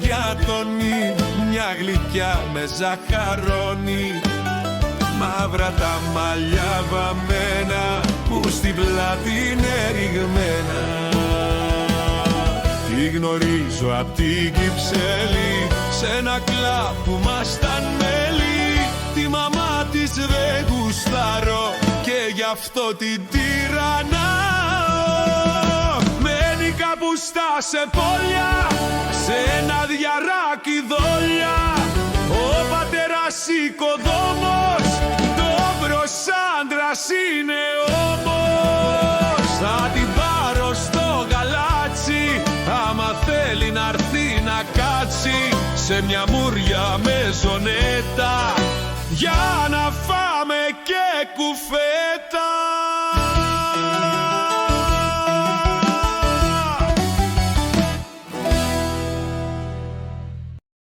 για τονί, μια γλυκιά με ζαχαρόνι. Μαύρα τα μαλλιά βαμμένα που στην πλάτη είναι ρηγμένα. Τη γνωρίζω απ' την Κυψέλη, σ' ένα κλαμπ που μάσταν μέλη. Τη μαμά της δεν γουστάρω και γι' αυτό την τυραννάω. Μένει κάπου στα Σεπόλια, σε ένα διαράκι δόλια. Ο πατέρας οικοδόμος, ντόμπρος άντρας είναι όμως. Θα την πάρω στο γαλάτσι, άμα θέλει να'ρθεί να κάτσει σε μια μουρια με ζωνέτα. Για